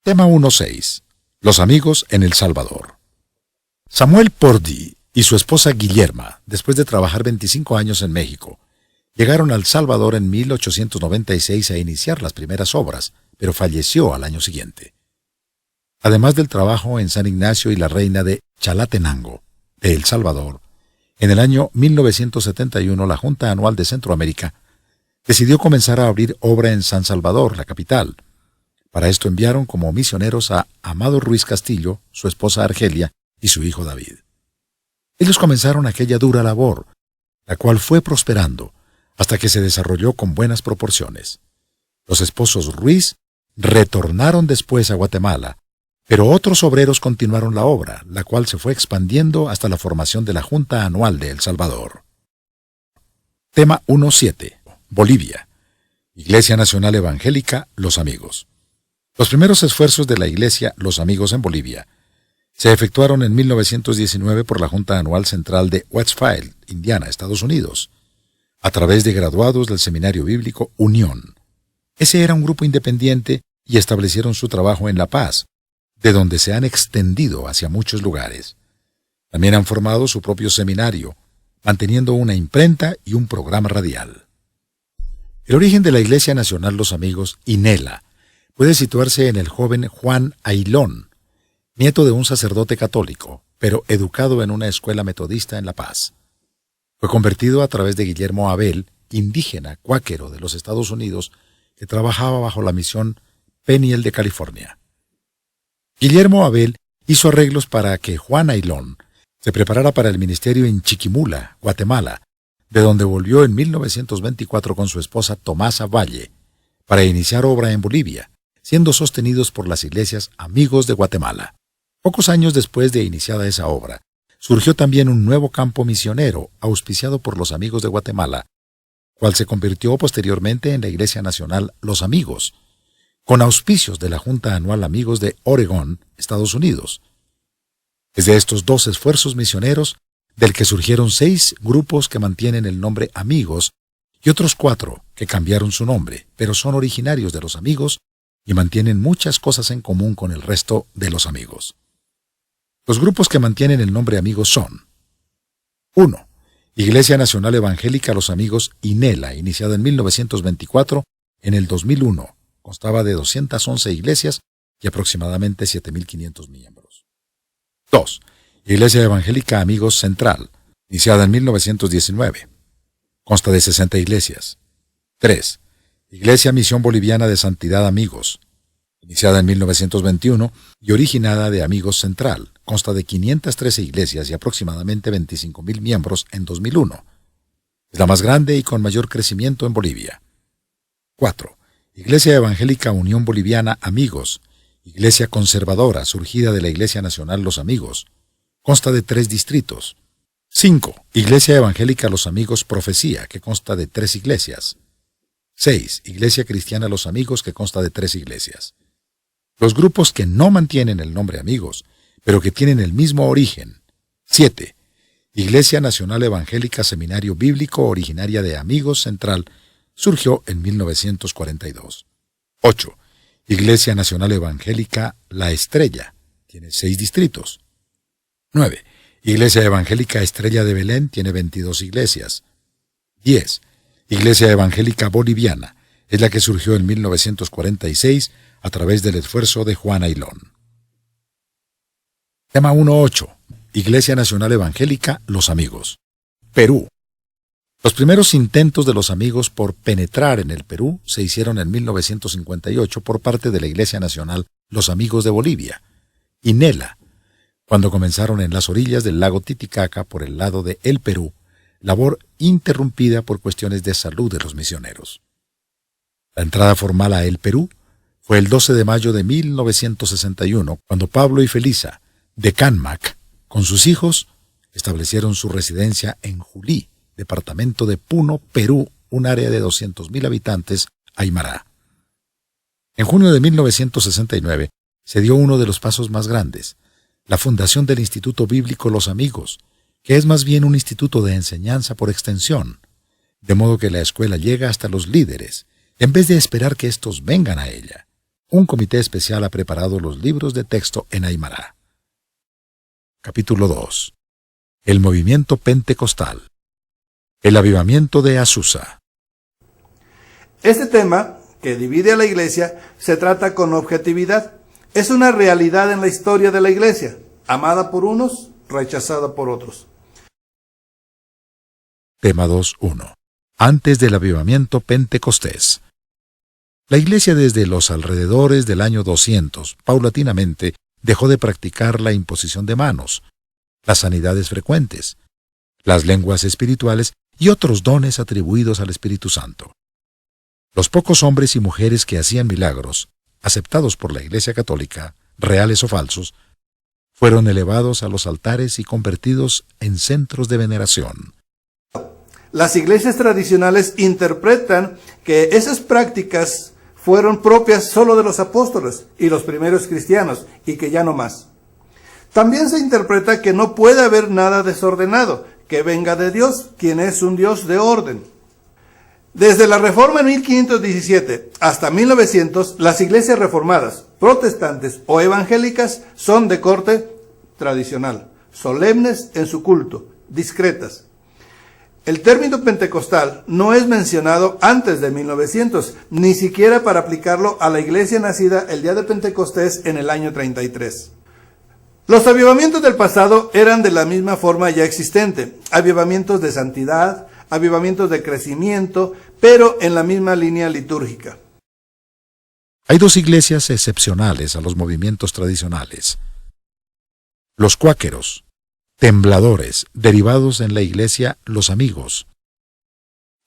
Tema 1.6. Los amigos en El Salvador. Samuel Pordy y su esposa Guillerma, después de trabajar 25 años en México, llegaron a El Salvador en 1896 a iniciar las primeras obras, pero falleció al año siguiente. Además del trabajo en San Ignacio y la Reina de Chalatenango, de El Salvador, en el año 1971 la Junta Anual de Centroamérica decidió comenzar a abrir obra en San Salvador, la capital. Para esto enviaron como misioneros a Amado Ruiz Castillo, su esposa Argelia y su hijo David. Ellos comenzaron aquella dura labor, la cual fue prosperando hasta que se desarrolló con buenas proporciones. Los esposos Ruiz retornaron después a Guatemala, pero otros obreros continuaron la obra, la cual se fue expandiendo hasta la formación de la Junta Anual de El Salvador. Tema 1.7. Bolivia. Iglesia Nacional Evangélica Los Amigos. Los primeros esfuerzos de la Iglesia Los Amigos en Bolivia se efectuaron en 1919 por la Junta Anual Central de Westfield, Indiana, Estados Unidos, a través de graduados del Seminario Bíblico Unión. Ese era un grupo independiente y establecieron su trabajo en La Paz, de donde se han extendido hacia muchos lugares. También han formado su propio seminario, manteniendo una imprenta y un programa radial. El origen de la Iglesia Nacional Los Amigos, INELA, puede situarse en el joven Juan Ailón, nieto de un sacerdote católico, pero educado en una escuela metodista en La Paz. Fue convertido a través de Guillermo Abel, indígena cuáquero de los Estados Unidos, que trabajaba bajo la misión Peniel de California. Guillermo Abel hizo arreglos para que Juan Ailón se preparara para el ministerio en Chiquimula, Guatemala, de donde volvió en 1924 con su esposa Tomasa Valle, para iniciar obra en Bolivia, siendo sostenidos por las iglesias Amigos de Guatemala. Pocos años después de iniciada esa obra, surgió también un nuevo campo misionero, auspiciado por los Amigos de Guatemala, cual se convirtió posteriormente en la Iglesia Nacional Los Amigos, con auspicios de la Junta Anual Amigos de Oregón, Estados Unidos. Es de estos dos esfuerzos misioneros del que surgieron 6 grupos que mantienen el nombre Amigos y otros 4 que cambiaron su nombre, pero son originarios de los Amigos y mantienen muchas cosas en común con el resto de los Amigos. Los grupos que mantienen el nombre Amigos son: 1. Iglesia Nacional Evangélica Los Amigos INELA, iniciada en 1924, en el 2001, constaba de 211 iglesias y aproximadamente 7.500 miembros. 2. Iglesia Evangélica Amigos Central, iniciada en 1919, consta de 60 iglesias. 3. Iglesia Misión Boliviana de Santidad Amigos, iniciada en 1921 y originada de Amigos Central, consta de 513 iglesias y aproximadamente 25.000 miembros en 2001. Es la más grande y con mayor crecimiento en Bolivia. 4. Iglesia Evangélica Unión Boliviana Amigos, iglesia conservadora surgida de la Iglesia Nacional Los Amigos, consta de 3 distritos. 5. Iglesia Evangélica Los Amigos Profecía, que consta de 3 iglesias. 6. Iglesia Cristiana Los Amigos, que consta de 3 iglesias. Los grupos que no mantienen el nombre Amigos, pero que tienen el mismo origen. 7. Iglesia Nacional Evangélica Seminario Bíblico, originaria de Amigos Central, surgió en 1942. 8. Iglesia Nacional Evangélica La Estrella, tiene 6 distritos. 9. Iglesia Evangélica Estrella de Belén, tiene 22 iglesias. 10. Iglesia Evangélica Boliviana, es la que surgió en 1946 a través del esfuerzo de Juan Ailón. Tema 1.8. Iglesia Nacional Evangélica Los Amigos. Perú. Los primeros intentos de los Amigos por penetrar en el Perú se hicieron en 1958 por parte de la Iglesia Nacional Los Amigos de Bolivia, INELA, cuando comenzaron en las orillas del lago Titicaca por el lado de El Perú, labor interrumpida por cuestiones de salud de los misioneros. La entrada formal a El Perú fue el 12 de mayo de 1961, cuando Pablo y Felisa, de Canmac, con sus hijos, establecieron su residencia en Julí, departamento de Puno, Perú, un área de 200.000 habitantes, Aymará. En junio de 1969 se dio uno de los pasos más grandes, la fundación del Instituto Bíblico Los Amigos, que es más bien un instituto de enseñanza por extensión, de modo que la escuela llega hasta los líderes, en vez de esperar que éstos vengan a ella. un comité especial ha preparado los libros de texto en Aymara. Capítulo 2. El movimiento pentecostal. El avivamiento de Azusa. Este tema, que divide a la Iglesia, se trata con objetividad. Es una realidad en la historia de la Iglesia, amada por unos, rechazada por otros. Tema 2.1. Antes del avivamiento pentecostés. La Iglesia desde los alrededores del año 200, paulatinamente, dejó de practicar la imposición de manos, las sanidades frecuentes, las lenguas espirituales y otros dones atribuidos al Espíritu Santo. Los pocos hombres y mujeres que hacían milagros, aceptados por la Iglesia católica, reales o falsos, fueron elevados a los altares y convertidos en centros de veneración. Las iglesias tradicionales interpretan que esas prácticas fueron propias solo de los apóstoles y los primeros cristianos, y que ya no más. También se interpreta que no puede haber nada desordenado, que venga de Dios, quien es un Dios de orden. Desde la Reforma en 1517 hasta 1900, las iglesias reformadas, protestantes o evangélicas son de corte tradicional, solemnes en su culto, discretas. El término pentecostal no es mencionado antes de 1900, ni siquiera para aplicarlo a la iglesia nacida el día de Pentecostés en el año 33. Los avivamientos del pasado eran de la misma forma ya existente, avivamientos de santidad, avivamientos de crecimiento, pero en la misma línea litúrgica. Hay dos iglesias excepcionales a los movimientos tradicionales. Los cuáqueros, tembladores, derivados en la iglesia Los Amigos,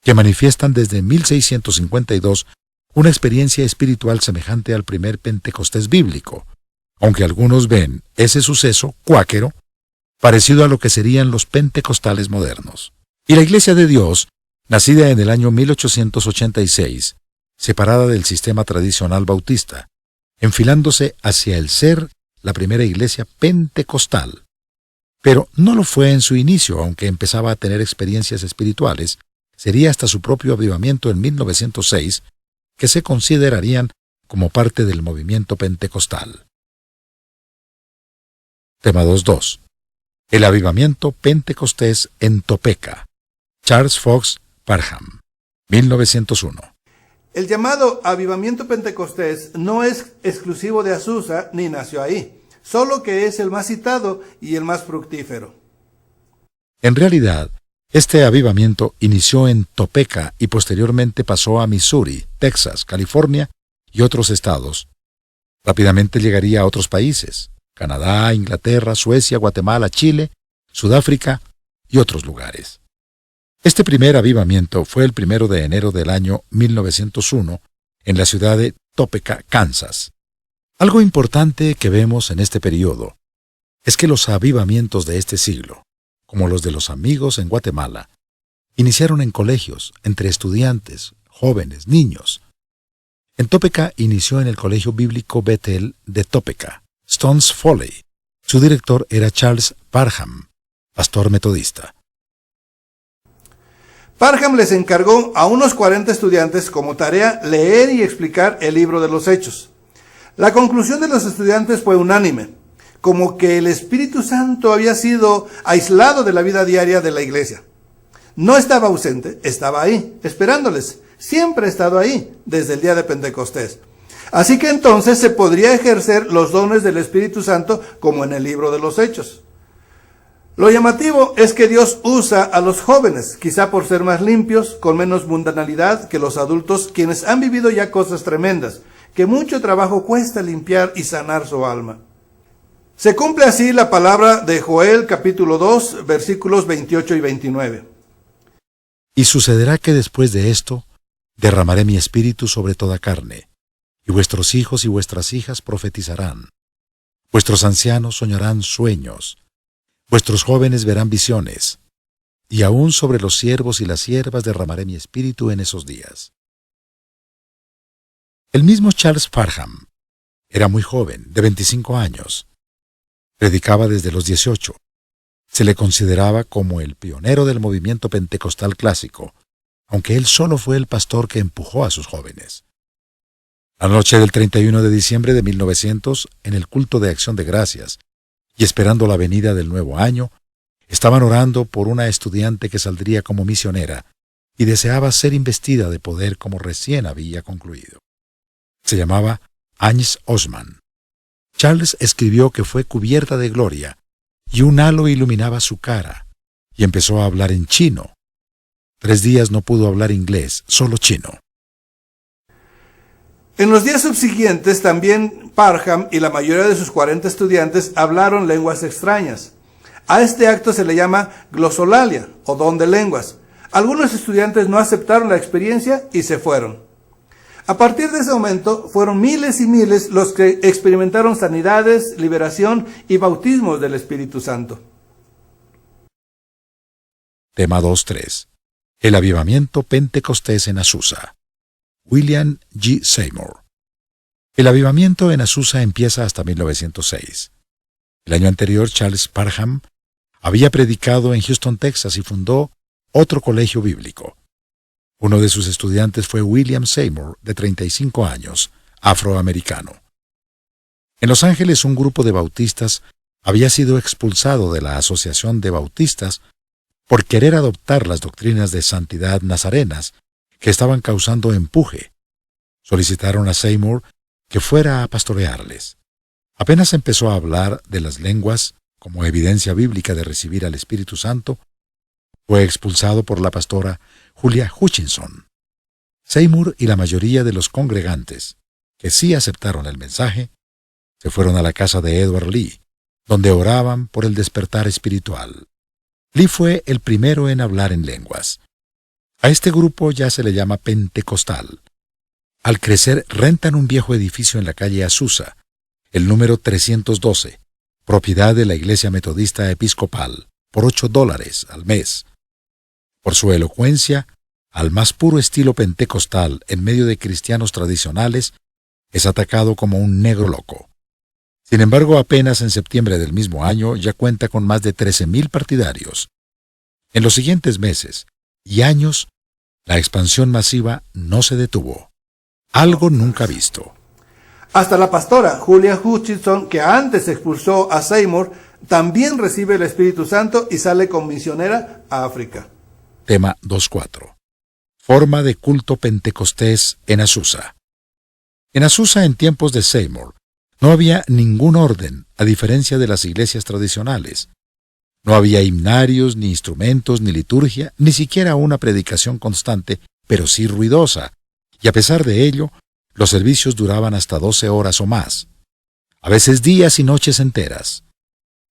que manifiestan desde 1652 una experiencia espiritual semejante al primer Pentecostés bíblico, aunque algunos ven ese suceso cuáquero parecido a lo que serían los pentecostales modernos. Y la Iglesia de Dios, nacida en el año 1886, separada del sistema tradicional bautista, enfilándose hacia el ser la primera iglesia pentecostal. Pero no lo fue en su inicio, aunque empezaba a tener experiencias espirituales. Sería hasta su propio avivamiento en 1906 que se considerarían como parte del movimiento pentecostal. Tema 2.2. El avivamiento pentecostés en Topeka. Charles Fox Parham, 1901. El llamado avivamiento pentecostés no es exclusivo de Azusa ni nació ahí, solo que es el más citado y el más fructífero. En realidad, este avivamiento inició en Topeka y posteriormente pasó a Missouri, Texas, California y otros estados. Rápidamente llegaría a otros países: Canadá, Inglaterra, Suecia, Guatemala, Chile, Sudáfrica y otros lugares. Este primer avivamiento fue el 1 de enero del año 1901 en la ciudad de Topeka, Kansas. Algo importante que vemos en este periodo es que los avivamientos de este siglo, como los de los Amigos en Guatemala, iniciaron en colegios, entre estudiantes, jóvenes, niños. En Topeka inició en el Colegio Bíblico Bethel de Topeka, Stones Foley. Su director era Charles Parham, pastor metodista. Parham les encargó a unos 40 estudiantes como tarea leer y explicar el libro de los Hechos. La conclusión de los estudiantes fue unánime, como que el Espíritu Santo había sido aislado de la vida diaria de la iglesia. No estaba ausente, estaba ahí, esperándoles. Siempre ha estado ahí, desde el día de Pentecostés. Así que entonces se podría ejercer los dones del Espíritu Santo como en el libro de los Hechos. Lo llamativo es que Dios usa a los jóvenes, quizá por ser más limpios, con menos mundanalidad que los adultos, quienes han vivido ya cosas tremendas, que mucho trabajo cuesta limpiar y sanar su alma. Se cumple así la palabra de Joel capítulo 2, versículos 28 y 29. Y sucederá que después de esto, derramaré mi espíritu sobre toda carne, y vuestros hijos y vuestras hijas profetizarán. Vuestros ancianos soñarán sueños, vuestros jóvenes verán visiones, y aún sobre los siervos y las siervas derramaré mi espíritu en esos días. El mismo Charles Parham era muy joven, de 25 años. Predicaba desde los 18. Se le consideraba como el pionero del movimiento pentecostal clásico, aunque él solo fue el pastor que empujó a sus jóvenes. La noche del 31 de diciembre de 1900, en el culto de Acción de Gracias, y esperando la venida del nuevo año, estaban orando por una estudiante que saldría como misionera y deseaba ser investida de poder como recién había concluido. Se llamaba Agnes Osman. Charles escribió que fue cubierta de gloria y un halo iluminaba su cara, y empezó a hablar en chino. 3 días no pudo hablar inglés, solo chino. En los días subsiguientes también Parham y la mayoría de sus 40 estudiantes hablaron lenguas extrañas. A este acto se le llama glosolalia o don de lenguas. Algunos estudiantes no aceptaron la experiencia y se fueron. A partir de ese momento fueron miles y miles los que experimentaron sanidades, liberación y bautismos del Espíritu Santo. Tema 2.3. El avivamiento pentecostés en Azusa. William G. Seymour. El avivamiento en Azusa empieza hasta 1906. El año anterior, Charles Parham había predicado en Houston, Texas, y fundó otro colegio bíblico. Uno de sus estudiantes fue William Seymour, de 35 años, afroamericano. En Los Ángeles, un grupo de bautistas había sido expulsado de la Asociación de Bautistas por querer adoptar las doctrinas de santidad nazarenas que estaban causando empuje. Solicitaron a Seymour que fuera a pastorearles. Apenas empezó a hablar de las lenguas como evidencia bíblica de recibir al Espíritu Santo, fue expulsado por la pastora Julia Hutchinson. Seymour y la mayoría de los congregantes, que sí aceptaron el mensaje, se fueron a la casa de Edward Lee, donde oraban por el despertar espiritual. Lee fue el primero en hablar en lenguas. A este grupo ya se le llama pentecostal. Al crecer, rentan un viejo edificio en la calle Azusa, el número 312, propiedad de la Iglesia Metodista Episcopal, por $8 al mes. Por su elocuencia, al más puro estilo pentecostal en medio de cristianos tradicionales, es atacado como un negro loco. Sin embargo, apenas en septiembre del mismo año ya cuenta con más de 13,000 partidarios. En los siguientes meses y años, la expansión masiva no se detuvo. Algo nunca visto. Hasta la pastora Julia Hutchinson, que antes expulsó a Seymour, también recibe el Espíritu Santo y sale como misionera a África. Tema 2.4. Forma de culto pentecostés en Azusa. En Azusa, en tiempos de Seymour, no había ningún orden, a diferencia de las iglesias tradicionales. No había himnarios, ni instrumentos, ni liturgia, ni siquiera una predicación constante, pero sí ruidosa, y a pesar de ello, los servicios duraban hasta 12 horas o más, a veces días y noches enteras.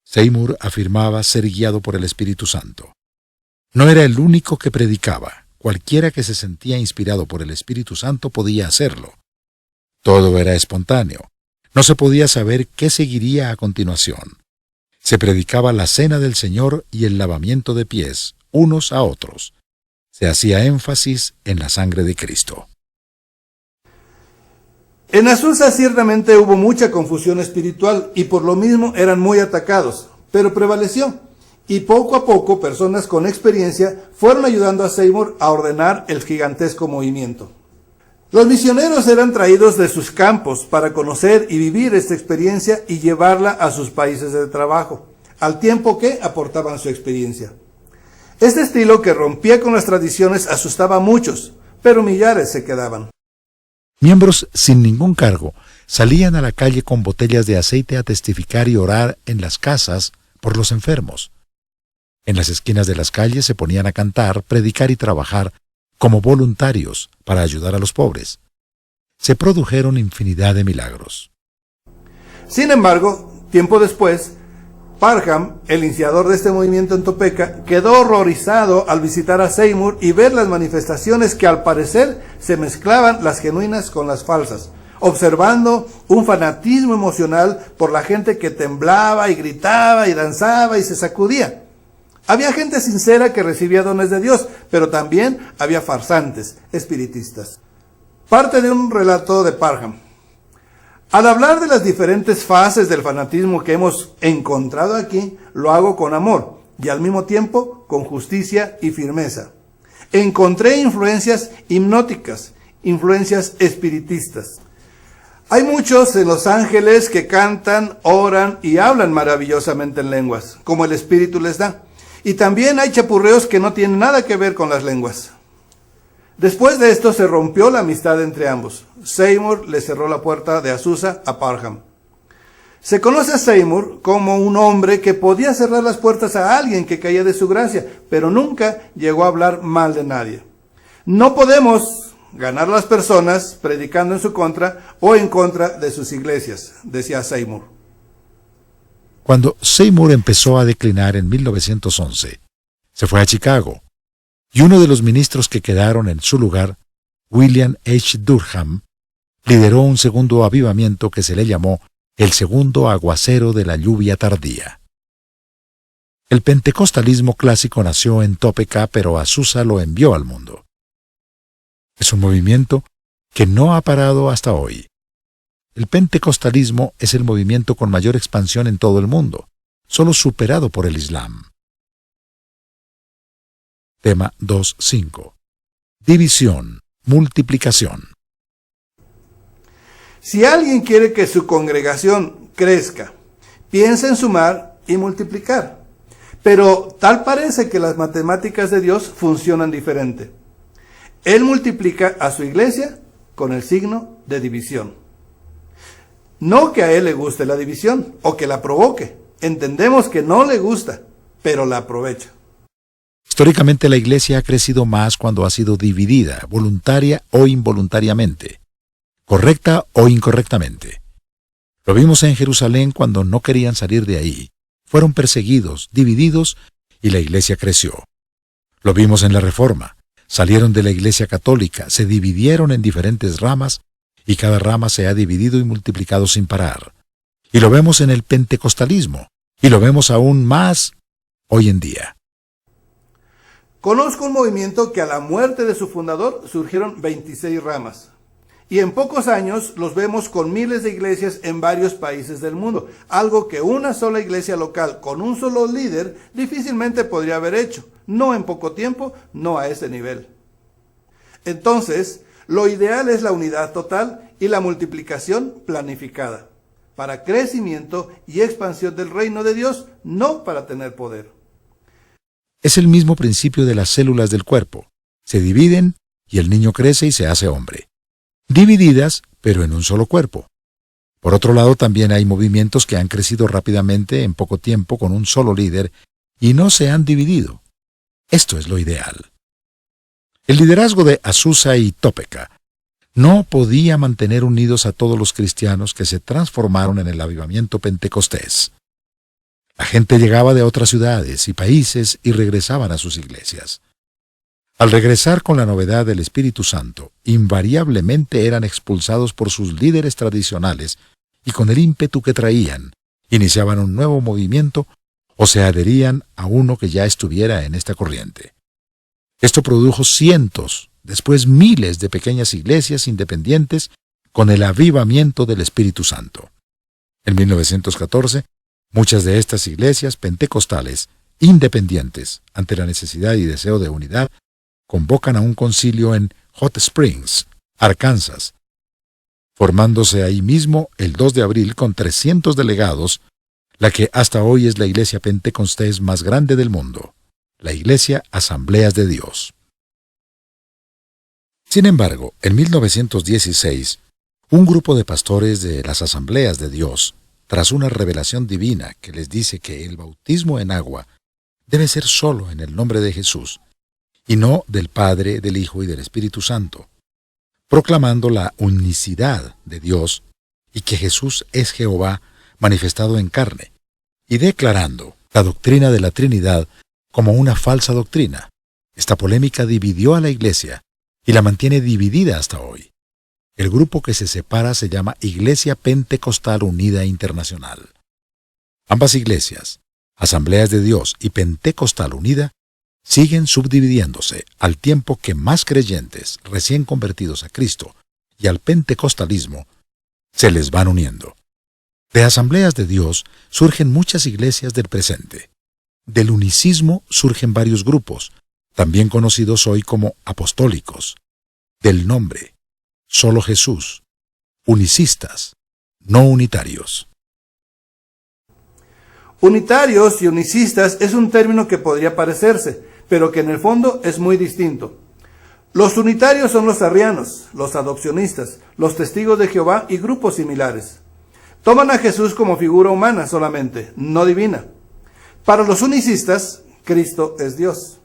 Seymour afirmaba ser guiado por el Espíritu Santo. No era el único que predicaba. Cualquiera que se sentía inspirado por el Espíritu Santo podía hacerlo. Todo era espontáneo. No se podía saber qué seguiría a continuación. Se predicaba la cena del Señor y el lavamiento de pies, unos a otros. Se hacía énfasis en la sangre de Cristo. En Azusa ciertamente hubo mucha confusión espiritual y por lo mismo eran muy atacados, pero prevaleció. Y poco a poco personas con experiencia fueron ayudando a Seymour a ordenar el gigantesco movimiento. Los misioneros eran traídos de sus campos para conocer y vivir esta experiencia y llevarla a sus países de trabajo, al tiempo que aportaban su experiencia. Este estilo, que rompía con las tradiciones, asustaba a muchos, pero millares se quedaban. Miembros sin ningún cargo salían a la calle con botellas de aceite a testificar y orar en las casas por los enfermos. En las esquinas de las calles se ponían a cantar, predicar y trabajar como voluntarios para ayudar a los pobres. Se produjeron infinidad de milagros. Sin embargo, tiempo después, Parham, el iniciador de este movimiento en Topeka, quedó horrorizado al visitar a Seymour y ver las manifestaciones que al parecer se mezclaban las genuinas con las falsas, observando un fanatismo emocional por la gente que temblaba y gritaba y danzaba y se sacudía. Había gente sincera que recibía dones de Dios, pero también había farsantes, espiritistas. Parte de un relato de Parham. Al hablar de las diferentes fases del fanatismo que hemos encontrado aquí, lo hago con amor y al mismo tiempo con justicia y firmeza. Encontré influencias hipnóticas, influencias espiritistas. Hay muchos en Los Ángeles que cantan, oran y hablan maravillosamente en lenguas, como el Espíritu les da. Y también hay chapurreos que no tienen nada que ver con las lenguas. Después de esto se rompió la amistad entre ambos. Seymour le cerró la puerta de Azusa a Parham. Se conoce a Seymour como un hombre que podía cerrar las puertas a alguien que caía de su gracia, pero nunca llegó a hablar mal de nadie. No podemos ganar a las personas predicando en su contra o en contra de sus iglesias, decía Seymour. Cuando Seymour empezó a declinar en 1911, se fue a Chicago, y uno de los ministros que quedaron en su lugar, William H. Durham, lideró un segundo avivamiento que se le llamó el segundo aguacero de la lluvia tardía. El pentecostalismo clásico nació en Topeka, pero Azusa lo envió al mundo. Es un movimiento que no ha parado hasta hoy. El pentecostalismo es el movimiento con mayor expansión en todo el mundo, solo superado por el Islam. Tema 2.5. División, multiplicación. Si alguien quiere que su congregación crezca, piensa en sumar y multiplicar. Pero tal parece que las matemáticas de Dios funcionan diferente. Él multiplica a su iglesia con el signo de división. No que a él le guste la división o que la provoque. Entendemos que no le gusta, pero la aprovecha. Históricamente la iglesia ha crecido más cuando ha sido dividida, voluntaria o involuntariamente, correcta o incorrectamente. Lo vimos en Jerusalén cuando no querían salir de ahí. Fueron perseguidos, divididos, y la iglesia creció. Lo vimos en la Reforma. Salieron de la iglesia católica, se dividieron en diferentes ramas, y cada rama se ha dividido y multiplicado sin parar. Y lo vemos en el pentecostalismo, y lo vemos aún más hoy en día. Conozco un movimiento que a la muerte de su fundador surgieron 26 ramas. Y en pocos años los vemos con miles de iglesias en varios países del mundo, algo que una sola iglesia local con un solo líder difícilmente podría haber hecho, no en poco tiempo, no a ese nivel. Entonces, lo ideal es la unidad total y la multiplicación planificada, para crecimiento y expansión del reino de Dios, no para tener poder. Es el mismo principio de las células del cuerpo. Se dividen y el niño crece y se hace hombre. Divididas, pero en un solo cuerpo. Por otro lado, también hay movimientos que han crecido rápidamente en poco tiempo con un solo líder y no se han dividido. Esto es lo ideal. El liderazgo de Azusa y Topeka no podía mantener unidos a todos los cristianos que se transformaron en el avivamiento pentecostés. La gente llegaba de otras ciudades y países y regresaban a sus iglesias. Al regresar con la novedad del Espíritu Santo, invariablemente eran expulsados por sus líderes tradicionales y con el ímpetu que traían, iniciaban un nuevo movimiento o se adherían a uno que ya estuviera en esta corriente. Esto produjo cientos, después miles de pequeñas iglesias independientes con el avivamiento del Espíritu Santo. En 1914, muchas de estas iglesias pentecostales, independientes, ante la necesidad y deseo de unidad, convocan a un concilio en Hot Springs, Arkansas, formándose ahí mismo el 2 de abril con 300 delegados, la que hasta hoy es la iglesia pentecostés más grande del mundo, la Iglesia Asambleas de Dios. Sin embargo, en 1916, un grupo de pastores de las Asambleas de Dios, tras una revelación divina que les dice que el bautismo en agua debe ser solo en el nombre de Jesús, y no del Padre, del Hijo y del Espíritu Santo, proclamando la unicidad de Dios y que Jesús es Jehová manifestado en carne, y declarando la doctrina de la Trinidad como una falsa doctrina. Esta polémica dividió a la Iglesia y la mantiene dividida hasta hoy. El grupo que se separa se llama Iglesia Pentecostal Unida Internacional. Ambas iglesias, Asambleas de Dios y Pentecostal Unida, siguen subdividiéndose al tiempo que más creyentes recién convertidos a Cristo y al pentecostalismo se les van uniendo. De Asambleas de Dios surgen muchas iglesias del presente. Del unicismo surgen varios grupos, también conocidos hoy como apostólicos. Del nombre, solo Jesús, unicistas, no unitarios. Unitarios y unicistas es un término que podría parecerse, pero que en el fondo es muy distinto. Los unitarios son los arrianos, los adopcionistas, los testigos de Jehová y grupos similares. Toman a Jesús como figura humana solamente, no divina. Para los unicistas, Cristo es Dios.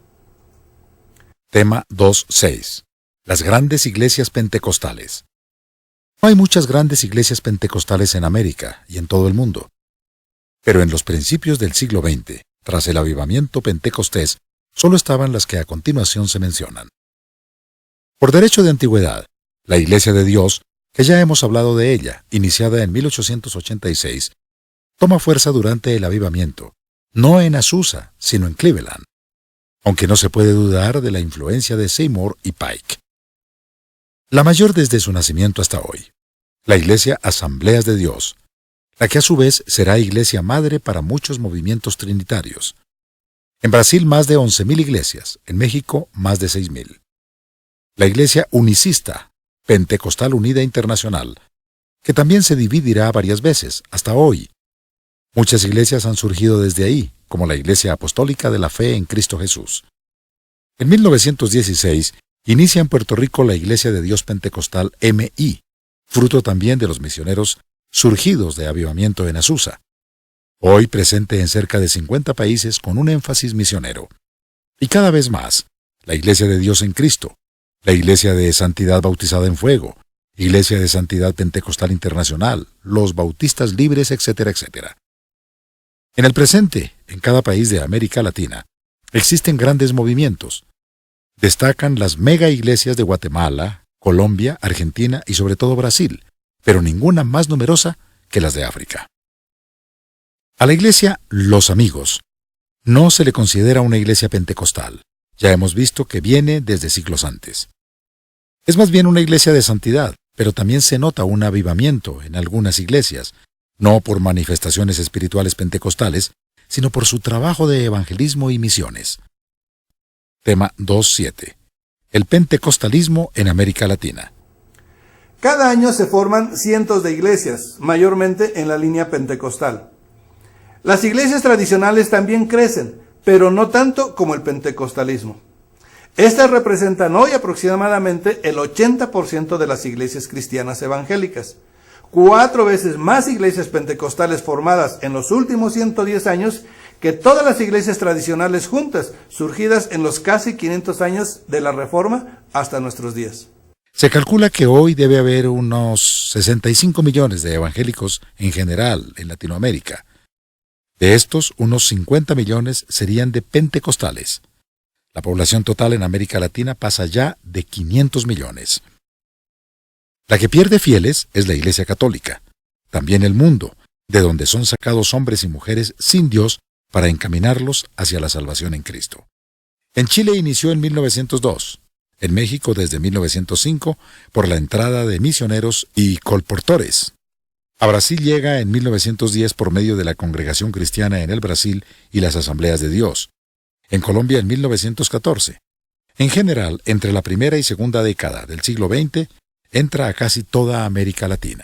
Tema 2.6. Las grandes iglesias pentecostales. No hay muchas grandes iglesias pentecostales en América y en todo el mundo. Pero en los principios del siglo XX, tras el avivamiento pentecostés, solo estaban las que a continuación se mencionan. Por derecho de antigüedad, la Iglesia de Dios, que ya hemos hablado de ella, iniciada en 1886, toma fuerza durante el avivamiento, no en Azusa, sino en Cleveland, aunque no se puede dudar de la influencia de Seymour y Pike. La mayor desde su nacimiento hasta hoy, la Iglesia Asambleas de Dios, la que a su vez será iglesia madre para muchos movimientos trinitarios. En Brasil más de 11.000 iglesias, en México más de 6.000. La Iglesia Unicista, Pentecostal Unida Internacional, que también se dividirá varias veces, hasta hoy. Muchas iglesias han surgido desde ahí, como la Iglesia Apostólica de la Fe en Cristo Jesús. En 1916, inicia en Puerto Rico la Iglesia de Dios Pentecostal MI, fruto también de los misioneros surgidos de avivamiento en Azusa, hoy presente en cerca de 50 países con un énfasis misionero. Y cada vez más, la Iglesia de Dios en Cristo, la Iglesia de Santidad Bautizada en Fuego, Iglesia de Santidad Pentecostal Internacional, los Bautistas Libres, etcétera, etcétera. En el presente, en cada país de América Latina, existen grandes movimientos. Destacan las mega iglesias de Guatemala, Colombia, Argentina y sobre todo Brasil, pero ninguna más numerosa que las de África. A la iglesia Los Amigos no se le considera una iglesia pentecostal. Ya hemos visto que viene desde siglos antes. Es más bien una iglesia de santidad, pero también se nota un avivamiento en algunas iglesias, no por manifestaciones espirituales pentecostales, sino por su trabajo de evangelismo y misiones. Tema 2.7. El pentecostalismo en América Latina. Cada año se forman cientos de iglesias, mayormente en la línea pentecostal. Las iglesias tradicionales también crecen, pero no tanto como el pentecostalismo. Estas representan hoy aproximadamente el 80% de las iglesias cristianas evangélicas. 4 veces más iglesias pentecostales formadas en los últimos 110 años que todas las iglesias tradicionales juntas, surgidas en los casi 500 años de la Reforma hasta nuestros días. Se calcula que hoy debe haber unos 65 millones de evangélicos en general en Latinoamérica. De estos, unos 50 millones serían de pentecostales. La población total en América Latina pasa ya de 500 millones. La que pierde fieles es la Iglesia Católica, también el mundo, de donde son sacados hombres y mujeres sin Dios para encaminarlos hacia la salvación en Cristo. En Chile inició en 1902. En México desde 1905 por la entrada de misioneros y colportores. A Brasil llega en 1910 por medio de la Congregación Cristiana en el Brasil y las Asambleas de Dios. En Colombia en 1914. En general, entre la primera y segunda década del siglo XX, entra a casi toda América Latina.